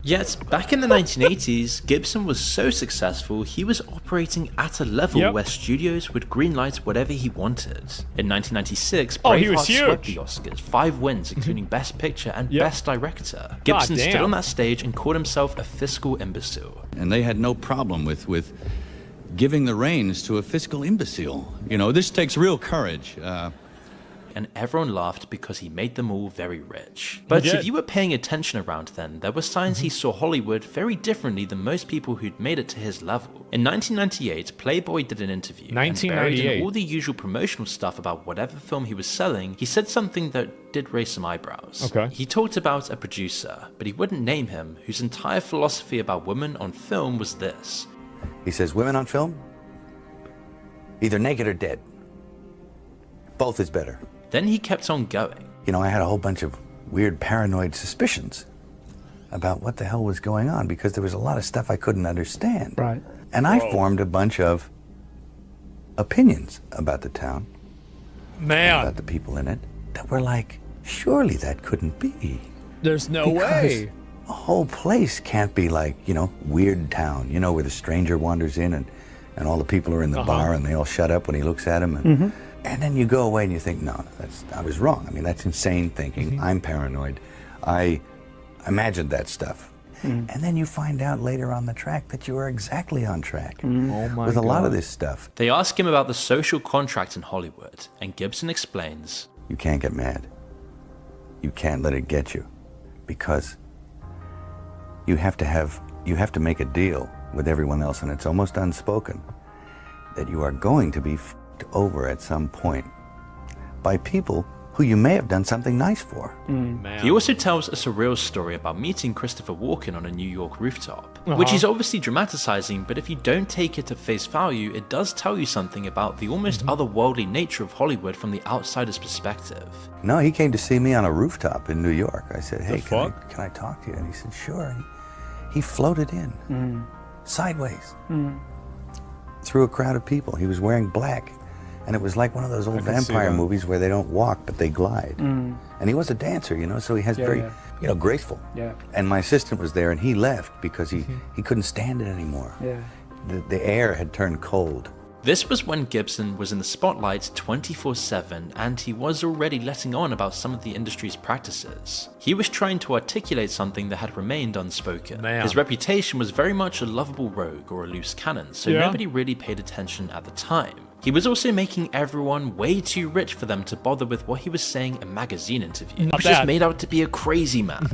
Yet, back in the 1980s, Gibson was so successful he was operating at a level where studios would greenlight whatever he wanted. In 1996, Braveheart swept the Oscars, 5 wins including Best Picture and Best Director. Gibson stood on that stage and called himself a fiscal imbecile. And they had no problem with giving the reins to a fiscal imbecile. You know, this takes real courage. And everyone laughed because he made them all very rich. But if you were paying attention around then, there were signs he saw Hollywood very differently than most people who'd made it to his level. In 1998, Playboy did an interview, and buried in all the usual promotional stuff about whatever film he was selling, he said something that did raise some eyebrows. He talked about a producer, but he wouldn't name him, whose entire philosophy about women on film was this. He says, women on film? Either naked or dead. Both is better. Then he kept on going. You know, I had a whole bunch of weird paranoid suspicions about what the hell was going on because there was a lot of stuff I couldn't understand. Right. And I formed a bunch of opinions about the town, about the people in it, that were like, surely that couldn't be. There's no way. A whole place can't be like, you know, Weird Town, you know, where the stranger wanders in and all the people are in the bar and they all shut up when he looks at them. And then you go away and you think, no, I was wrong. I mean, that's insane thinking. I'm paranoid. I imagined that stuff. And then you find out later on the track that you are exactly on track with a lot of this stuff. They ask him about the social contract in Hollywood, and Gibson explains, you can't get mad. You can't let it get you, because you have to make a deal with everyone else, and it's almost unspoken that you are going to be over at some point by people who you may have done something nice for. He also tells a surreal story about meeting Christopher Walken on a New York rooftop, which he's obviously dramatizing, but if you don't take it at face value, it does tell you something about the almost otherworldly nature of Hollywood from the outsider's perspective. No, he came to see me on a rooftop in New York. I said, hey, can I talk to you? And he said, sure. He floated in, sideways, through a crowd of people. He was wearing black. And it was like one of those old vampire movies where they don't walk, but they glide. And he was a dancer, you know, so he has very, you know, graceful. And my assistant was there, and he left because he couldn't stand it anymore. The air had turned cold. This was when Gibson was in the spotlight 24/7, and he was already letting on about some of the industry's practices. He was trying to articulate something that had remained unspoken. His reputation was very much a lovable rogue or a loose cannon, so nobody really paid attention at the time. He was also making everyone way too rich for them to bother with what he was saying in magazine interviews. He was just made out to be a crazy man.